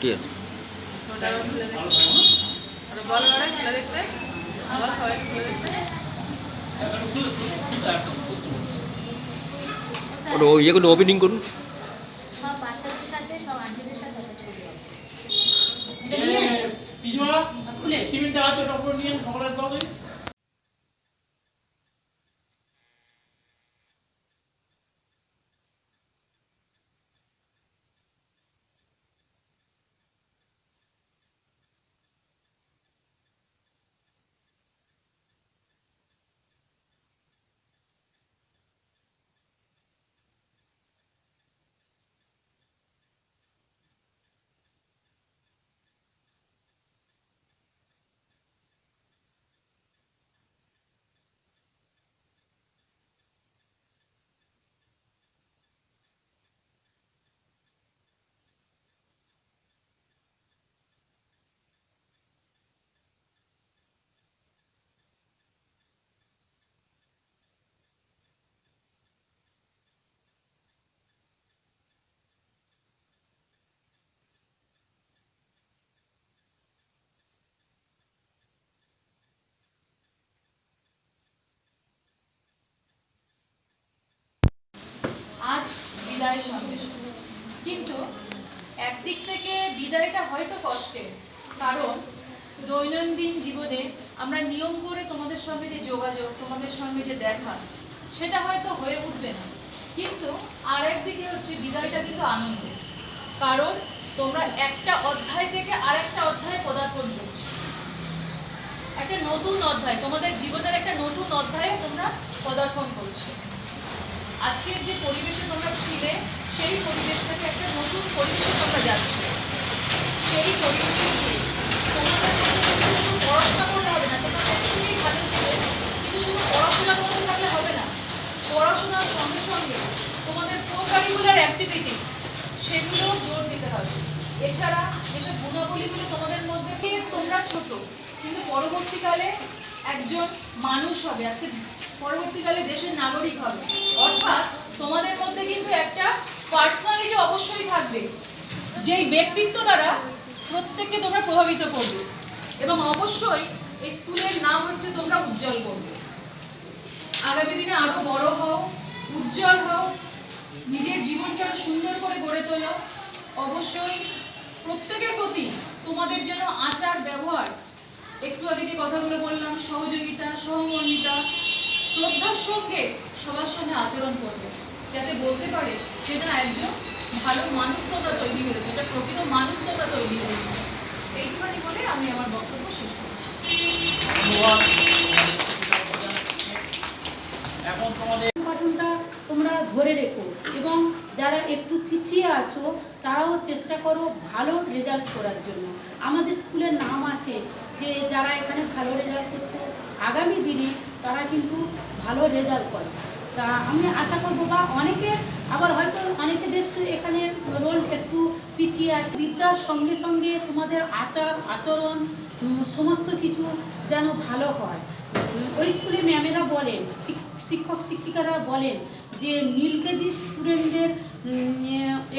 ঠিক আছে। ওটা ইয়ে করুন, ওপেনিং করুন। সব বাচ্চাদের সাথে, সব আন্টিদের সাথে একটা ছবি হবে। টিফিনটা আছে ওটা উপরে নিয়ে সকালের তরকারি। আজ বিদায় সন্দেশ, কিন্তু একদিক থেকে বিদায়টা হয়তো কষ্টের, কারণ দৈনন্দিন জীবনে আমরা নিয়ম করে তোমাদের সঙ্গে যে যোগাযোগ, তোমাদের সঙ্গে যে দেখা, সেটা হয়তো হয়ে উঠবে না। কিন্তু আর একদিকে হচ্ছে বিদায়টা কিন্তু আনন্দের, কারণ তোমরা একটা অধ্যায় থেকে আরেকটা অধ্যায়ে পদার্পণ করছো। একটা নতুন অধ্যায়, তোমাদের জীবনের একটা নতুন অধ্যায়ে তোমরা পদার্পণ করছো। আজকের যে পরিবেশে তোমরা ছিলে, সেই পরিবেশ থেকে একটা নতুন পরিবেশে তোমরা যাচ্ছ। সেই পরিবেশে গিয়ে তোমাদের শুধু পড়াশোনা করলে হবে না, তোমরা প্রত্যেকেই ভালো স্টুডেন্ট, কিন্তু শুধু পড়াশোনার মধ্যে থাকলে হবে না। পড়াশোনার সঙ্গে সঙ্গে তোমাদের কো-কারিকুলার অ্যাক্টিভিটিস, সেগুলো জোর দিতে হবে। এছাড়া যেসব গুণাবলীগুলো তোমাদের মধ্যে, তোমরা ছোট কিন্তু পরবর্তীকালে একজন মানুষ হবে, আজকে পরবর্তীকালে দেশের নাগরিক হবে। অর্থাৎ তোমাদের মধ্যে কিন্তু একটা পার্সোনালিটি অবশ্যই থাকবে, যেই ব্যক্তিত্ব দ্বারা প্রত্যেককে তোমরা প্রভাবিত করবে, এবং অবশ্যই এই স্কুলের নাম হচ্ছে তোমরা উজ্জ্বল করবে। আগামী দিনে আরো বড় হও, উজ্জ্বল হও, নিজের জীবনকে আরো সুন্দর করে গড়ে তোলো। অবশ্যই প্রত্যেকের প্রতি তোমাদের যেন আচার ব্যবহার, একটু আগে যে কথাগুলো বললাম, সহযোগিতা, সহমর্মিতা, শ্রদ্ধার সঙ্গে সবার সঙ্গে আচরণ করবে, যাতে বলতে পারে যে না, একজন ভালো মানুষ তোমরা তৈরি হয়েছে, এটা প্রকৃত মানুষ তোমরা তৈরি হয়েছে। এইটুখানি বলে আমি আমার বক্তব্য শেষ করছি। এখন তোমাদের পঠনটা তোমরা ধরে রেখো, এবং যারা একটু পিছিয়ে আছো তারাও চেষ্টা করো ভালো রেজাল্ট করার জন্য। আমাদের স্কুলের নাম আছে যে যারা এখানে ভালো রেজাল্ট করতো, আগামী দিনে তারা কিন্তু ভালো রেজাল্ট করে। তা আমি আশা করবো, বা অনেকে আবার হয়তো অনেকে দেখছো এখানে রোল একটু পিছিয়ে আছে, বিদ্যার সঙ্গে সঙ্গে তোমাদের আচার আচরণ সমস্ত কিছু যেন ভালো হয়। ওই স্কুলে ম্যামেরা বলেন, শিক্ষক শিক্ষিকারা বলেন যে নীলকেজি স্টুডেন্টদের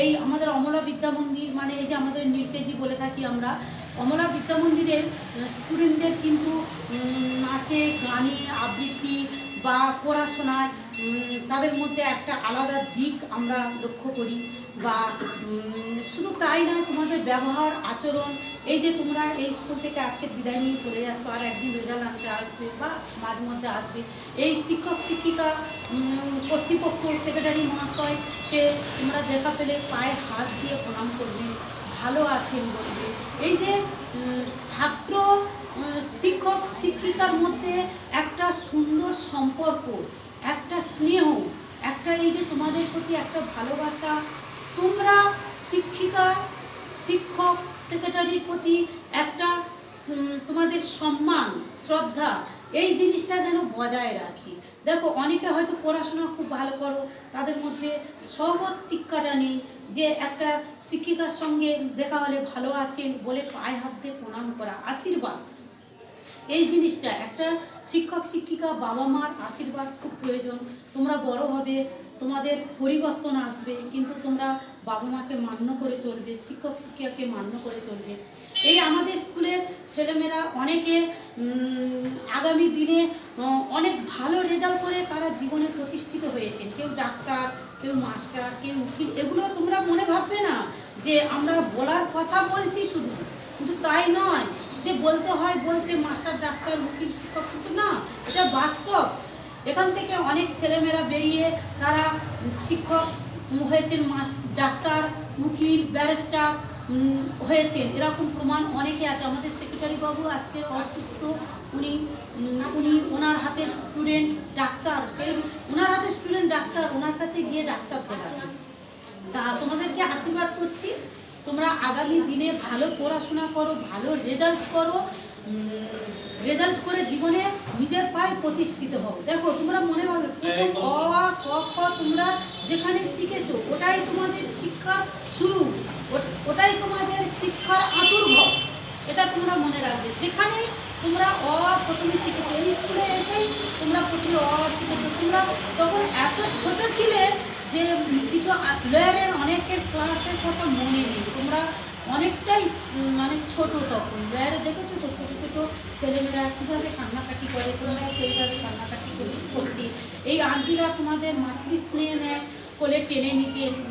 এই আমাদের অমলা বিদ্যা মন্দির, মানে এই যে আমাদের নীলকেজি বলে থাকি আমরা, অমলা বিদ্যা মন্দিরের স্টুডেন্টদের কিন্তু নাচে, গানে, আবৃত্তি বা পড়াশোনায় তাদের মধ্যে একটা আলাদা দিক আমরা লক্ষ্য করি। বা শুধু তাই নয়, তোমাদের ব্যবহার আচরণ, এই যে তোমরা এই স্কুল থেকে আজকে বিদায় নিয়ে চলে যাচ্ছ, আর একদিন রেজাল্ট আনতে আসবে বা মাঝে মধ্যে আসবে, এই শিক্ষক শিক্ষিকা, কর্তৃপক্ষ, সেক্রেটারি মহাশয়কে তোমরা দেখা পেলে পায়ে হাত দিয়ে প্রণাম করবে, ভালো আছেন বলবে। এই যে ছাত্র শিক্ষক শিক্ষিকার মধ্যে একটা সুন্দর সম্পর্ক, একটা স্নেহ, একটা এই যে তোমাদের প্রতি একটা ভালোবাসা, তোমরা শিক্ষিকা শিক্ষক সেক্রেটারির প্রতি একটা তোমাদের সম্মান শ্রদ্ধা, এই জিনিসটা যেন বজায় রাখি। দেখো অনেকে হয়তো পড়াশোনা খুব ভালো করো, তাদের মধ্যে সহবত শিক্ষাটা নেই, যে একটা শিক্ষিকার সঙ্গে দেখা হলে ভালো আছেন বলে পায়ে হাত দিয়ে প্রণাম করা, আশীর্বাদ। এই জিনিসটা একটা শিক্ষক শিক্ষিকা বাবা মার আশীর্বাদ খুব প্রয়োজন। তোমরা বড় হবে, তোমাদের পরিবর্তন আসবে, কিন্তু তোমরা বাবা মাকে মান্য করে চলবে, শিক্ষক শিক্ষিকাকে মান্য করে চলবে। এই আমাদের স্কুলের ছেলেমেয়েরা অনেকে আগামী দিনে অনেক ভালো রেজাল্ট করে তারা জীবনে প্রতিষ্ঠিত হয়েছেন। কেউ ডাক্তার, কেউ মাস্টার, কেউ উকিল। এগুলো তোমরা মনে ভাববে না যে আমরা বলার কথা বলছি শুধু, কিন্তু তাই নয় যে বলতে হয় বলছে মাস্টার ডাক্তার উকিল শিক্ষক, কিন্তু না, এটা বাস্তব। এখান থেকে অনেক ছেলেমেয়েরা বেরিয়ে তারা শিক্ষক হয়েছেন, ডাক্তার, উকিল, ব্যারিস্টার হয়েছেন। এরকম প্রমাণ অনেকে আছে। আমাদের সেক্রেটারি বাবু আজকে অসুস্থ, উনি ওনার হাতের স্টুডেন্ট ডাক্তার, সেই ওনার হাতের স্টুডেন্ট ডাক্তার, ওনার কাছে গিয়ে ডাক্তার দেখাবেন। তা তোমাদেরকে আশীর্বাদ করছি, তোমরা আগামী দিনে ভালো পড়াশোনা করো, ভালো রেজাল্ট করো, রেজাল্ট করে জীবনে নিজের পায়ে প্রতিষ্ঠিত হও। দেখো তোমরা মনে ভাবে অ আ ক খ তোমরা যেখানে শিখেছো ওটাই তোমাদের শিক্ষার শুরু, ওটাই তোমাদের শিক্ষার আতুর্ঘর। এটা তোমরা মনে রাখবে। যেখানে তোমরা অ আ প্রথমে শিখেছো, এই স্কুলে এসেই তোমরা প্রথমে অ আ শিখেছো। তোমরা তখন এত ছোট ছিলে যে কিছু লয়ারের অনেকের ক্লাসের কথা মনে নেই, তোমরা অনেকটাই মানে ছোট তখন। লয়ারে দেখেছো তো ছোটো ছোটো ছেলেমেয়েরা কীভাবে কান্নাকাটি করে, তোমরা সেইভাবে কান্নাকাটি করতে। এই আন্টিরা তোমাদের মাতৃস্নেহ নেয়, কোলে টেনে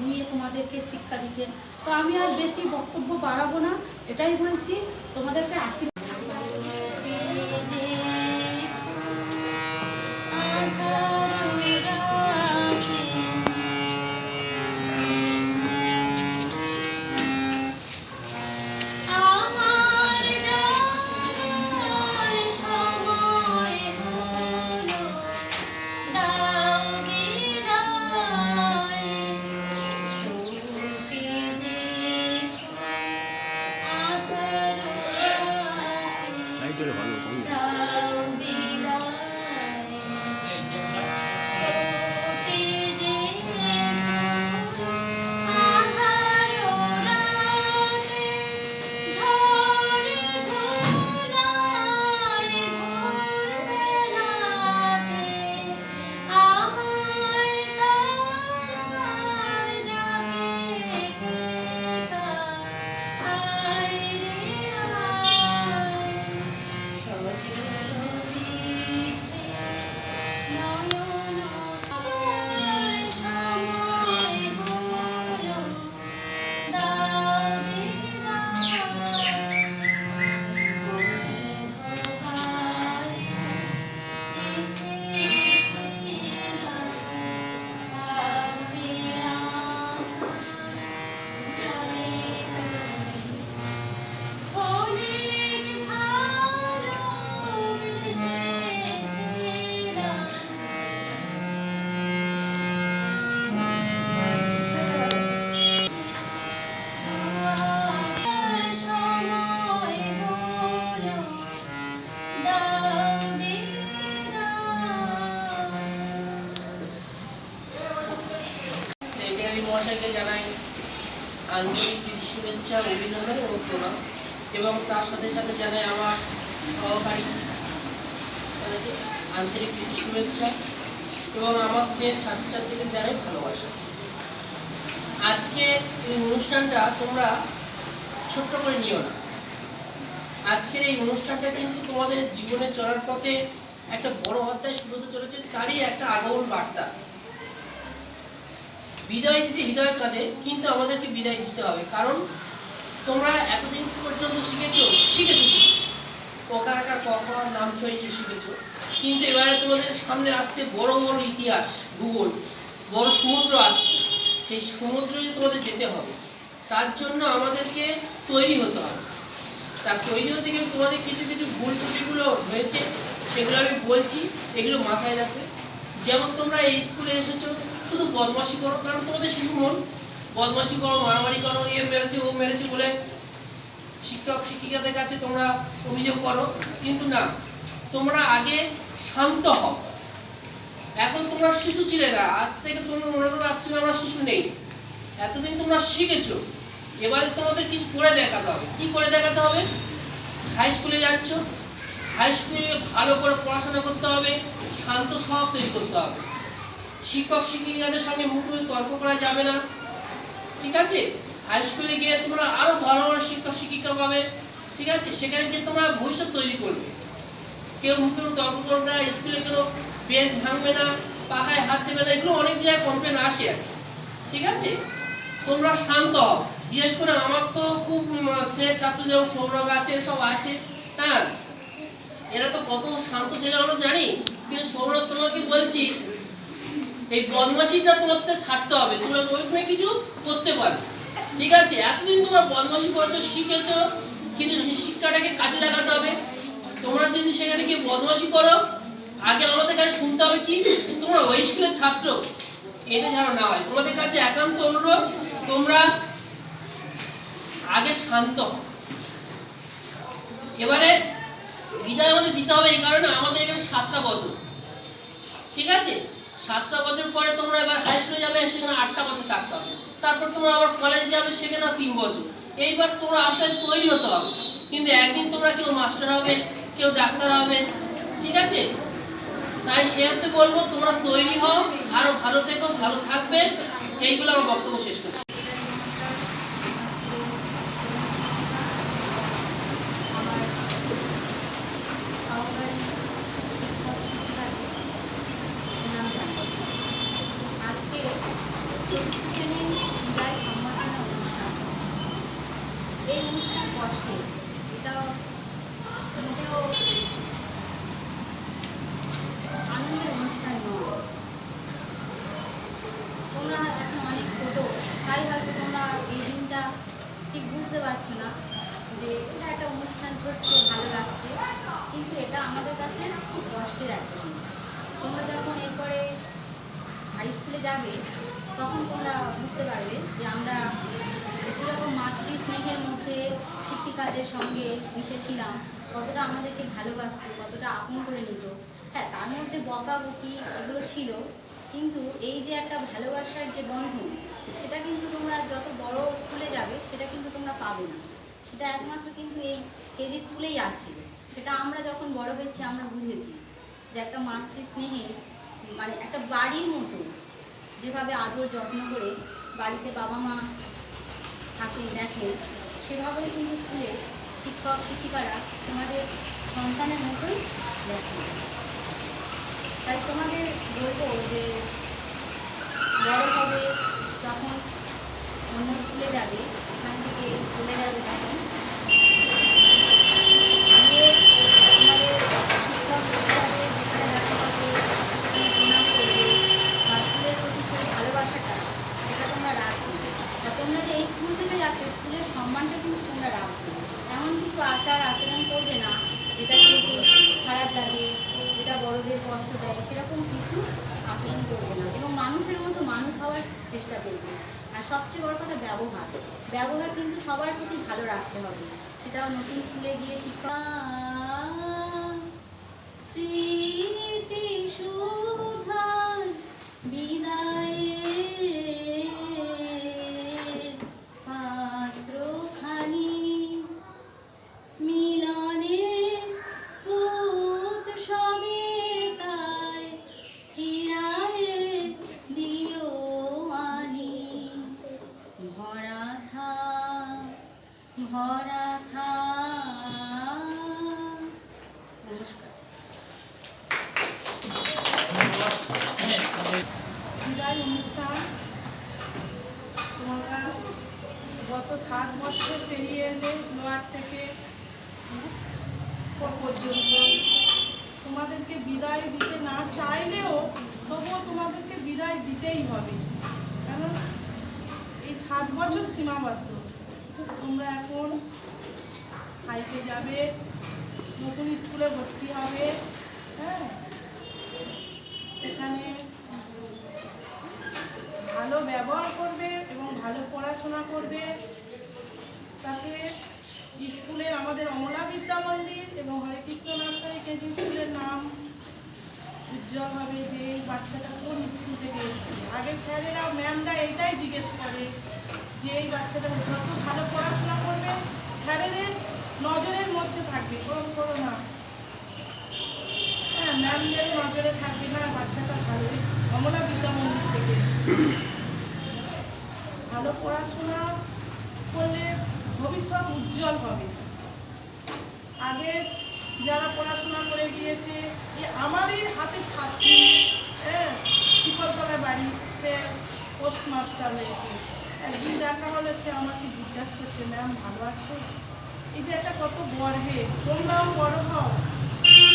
নিয়ে তোমাদেরকে শিক্ষা দিতেন। তো আমি আর বেশি বক্তব্য বাড়াবো না, এটাই বলছি তোমাদেরকে আশীর্বাদ। মহাশয়কে জানাই আন্তরিক প্রীতি শুভেচ্ছা, অভিনন্দন ও প্রণাম, এবং তার সাথে সাথে জানাই আমার সহকারী তাদেরকে আন্তরিক প্রীতি শুভেচ্ছা এবং আমার স্নেহের ছাত্রছাত্রীদের জানাই ভালোবাসা। আজকে এই অনুষ্ঠানটা তোমরা ছোট্ট করে নিও না। আজকের এই অনুষ্ঠানটা কিন্তু তোমাদের জীবনে চলার পথে একটা বড় অধ্যায় শুরু হতে চলেছে, তারই একটা আগমন বার্তা। বিদায় দিতে হৃদয় কাঁদে, কিন্তু আমাদেরকে বিদায় দিতে হবে। কারণ তোমরা এতদিন পর্যন্ত শিখেছো ককার আকার কখন নাম ছড়িয়ে শিখেছো, কিন্তু এবারে তোমাদের সামনে আসছে বড় বড় ইতিহাস, ভূগোল, বড় সমুদ্র আসছে। সেই সমুদ্রে তোমাদের যেতে হবে, তার জন্য আমাদেরকে তৈরি হতে হবে। তা তৈরি হতে গেলে তোমাদের কিছু কিছু ভুল ত্রুটিগুলো হয়েছে, সেগুলো আমি বলছি, এগুলো মাথায় রাখবে। যেমন তোমরা এই স্কুলে এসেছো শুধু বদমাশি করো, কারণ তোমাদের শিশু মন, বদমাশি করো, মারামারি করো, এ মেরেছে ও মেরেছে বলে শিক্ষক শিক্ষিকাদের কাছে তোমরা অভিযোগ করো, কিন্তু না, তোমরা আগে শান্ত হও। এখন তোমরা শিশু ছিলে না, আজ থেকে তোমরা মনে করো আজকে আমরা শিশু নেই। এতদিন তোমরা শিখেছো, এবার তোমাদের কিছু করে দেখাতে হবে। কি করে দেখাতে হবে? হাই স্কুলে যাচ্ছ, হাই স্কুলে ভালো করে পড়াশোনা করতে হবে, শান্ত স্বভাব তৈরি করতে হবে। শিক্ষক শিক্ষিকাদের সঙ্গে মুখোমুখি তর্ক করা যাবে না, ঠিক আছে? হাই স্কুলে গিয়ে তোমরা আরো ভালো ভালো শিক্ষক শিক্ষিকা পাবে, ঠিক আছে? সেখানে গিয়ে তোমরা ভবিষ্যৎ তৈরি করবে। কেউ মুখে তর্ক করবে না, স্কুলে কেউ বেঞ্চ ভাঙবে না, পাখায় হাত দেবে না, এগুলো অনেক জায়গায় কমপ্লেন আসে আর কি, ঠিক আছে? তোমরা শান্ত হও। বিশেষ করে আমার তো খুব ছাত্র যেমন সৌরভ আছে, সব আছে, হ্যাঁ, এরা তো কত শান্ত ছেলে আমরা জানি। কিন্তু সৌরভ, তোমাকে বলছি এই বদমাশিটা তোমার ছাড়তে হবে, তোমরা ওইখানে কিছু করতে পারো, ঠিক আছে? এতদিন তোমরা বদমাশি করেছো, শিখেছো, কিন্তু সেই শিক্ষাটাকে কাজে লাগাতে হবে। তোমরা যদি সেখানে গিয়ে বদমাশি করো, আগে আমাদের কাছে শুনতে হবে কি তোমরা ওই স্কুলের ছাত্র, এটা যেন না হয়। তোমাদের কাছে একান্ত অনুরোধ, তোমরা আগে শান্ত হও। এবারে বিদায় আমাদের দিতে হবে, এই কারণে আমাদের এখানে 7টা বছর, ঠিক আছে? 7টা বছর পরে তোমরা এবার হাই স্কুলে যাবে, সেখানে 8টা বছর থাকতে হবে। তারপর তোমরা আবার কলেজ যাবে, সেখানে 3 বছর। এইবার তোমরা আস্তে আস্তে তৈরি হতে হবে। কিন্তু একদিন তোমরা কেউ মাস্টার হবে, কেউ ডাক্তার হবে, ঠিক আছে? তাই সে অর্থে বলবো তোমরা তৈরি হও, আরো ভালো থেকো, ভালো থাকবে। এইগুলো আমার বক্তব্য শেষ করছি। এই অনুষ্ঠান কষ্টে, এটা মোটেও আনন্দের অনুষ্ঠান নয়। তোমরা এখন অনেক ছোট, তাই হয়তো তোমরা এই দিনটা ঠিক বুঝতে পারছো না যে এটা একটা অনুষ্ঠান করছে, ভালো লাগছে, কিন্তু এটা আমাদের কাছে খুব কষ্টের একটা দিন। তোমরা যখন এরপরে হাই স্কুলে যাবে, তখন তোমরা বুঝতে পারবে যে আমরা এরকম মাতৃ স্নেহের মধ্যে শিক্ষিকাদের সঙ্গে মিশেছিলাম, কতটা আমাদেরকে ভালোবাসতো, কতটা আপন করে নিত। হ্যাঁ, তার মধ্যে বকাবকি এগুলো ছিল, কিন্তু এই যে একটা ভালোবাসার যে বন্ধন, সেটা কিন্তু তোমরা যত বড় স্কুলে যাবে সেটা কিন্তু তোমরা পাবে না। সেটা একমাত্র কিন্তু এই কেজি স্কুলেই আছে। সেটা আমরা যখন বড় হয়েছি আমরা বুঝেছি যে একটা মাতৃ স্নেহে, মানে একটা বাড়ির মতো যেভাবে আদর যত্ন করে বাড়িতে বাবা মা থাকে দেখে, সেভাবে কিন্তু স্কুলে শিক্ষক শিক্ষিকারা তোমাদের সন্তানের মতোই দেখে। তাই তোমাদের বলবো যে বড় হবে যখন অন্য স্কুলে যাবে, এখান থেকে চলে যাবে, তখন গিয়ে তোমাদের শিক্ষক শিক্ষিকাদের যেখানে দেখা হবে সেখানে প্রণাম করবে, বা স্কুলের প্রতি সেই ভালোবাসাটা সেটা তোমরা রাখবে। তা তোমরা যে এই স্কুল থেকে যাচ্ছ, স্কুলের সম্মানটা কিন্তু তোমরা রাখবে। এমন কিছু আচার আচরণ করবে না যেটা কিন্তু খারাপ লাগে, যেটা বড়দের কষ্ট দেয়, সেরকম কিছু আচরণ করবে না, এবং মানুষের মতো মানুষ হওয়ার চেষ্টা করবে। আর সবচেয়ে বড় কথা ব্যবহার কিন্তু সবার প্রতি ভালো রাখতে হবে। সেটাও নতুন স্কুলে গিয়ে শিক্ষা স্মৃতি সুধার বিদায়ের পাত্রখানি মিলনের উৎসবে তাই ফিরায়ে দিও আনি, ভরা থা নমস্কার। বিদায় অনুষ্ঠান তোমরা গত 7 বছর পেরিয়ে এলে লোয়ার থেকে পর্যন্ত, তোমাদেরকে বিদায় দিতে না চাইলেও তবুও তোমাদেরকে বিদায় দিতেই হবে, কারণ এই 7 বছর সীমাবদ্ধ। তোমরা এখন হাইতে যাবে, নতুন স্কুলে ভর্তি হবে, হ্যাঁ, সেখানে ভালো ব্যবহার করবে এবং ভালো পড়াশোনা করবে। তাতে স্কুলের আমাদের অমলা বিদ্যা মন্দির এবং হরে কৃষ্ণ নার্সারি কেজি স্কুলের নাম উজ্জ্বল হবে, যে এই বাচ্চাটা কোন স্কুল থেকে এসেছে। আগে স্যারেরা ম্যামরা এইটাই জিজ্ঞেস করে যে এই বাচ্চাটা যত ভালো পড়াশোনা করবে স্যারেদের নজরের মধ্যে থাকবে, করো না, ম্যামদেরও নজরে থাকবে না বাচ্চাটা ভালো কমলা বিদ্যা মন্দির থেকে এসেছে। ভালো পড়াশোনা করলে ভবিষ্যৎ উজ্জ্বল হবে। আগে যারা পড়াশোনা করে গিয়েছে আমারই হাতে ছাত্রী, হ্যাঁ, শিকলতলায় বাড়ি, সে পোস্টমাস্টার হয়েছে। একদিন দেখা হলে সে আমাকে জিজ্ঞাসা করছে, ম্যাম ভালো আছো? এই যে একটা কত গর্বে, তোমরাও বড় হও,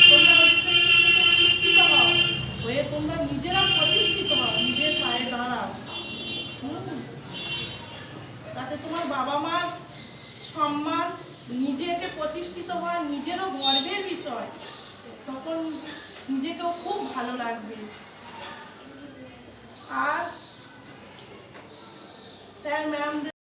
তোমরা হচ্ছে শিক্ষিত হও, হয়ে তোমরা নিজেরা প্রতিষ্ঠিত হও, নিজের পায়ে দাঁড়াও। তাতে তোমার বাবা মার সম্মান, নিজেকে প্রতিষ্ঠিত হওয়া নিজেরও গর্বের বিষয়, তখন নিজেকেও খুব ভালো লাগবে। আর স্যার ম্যামদের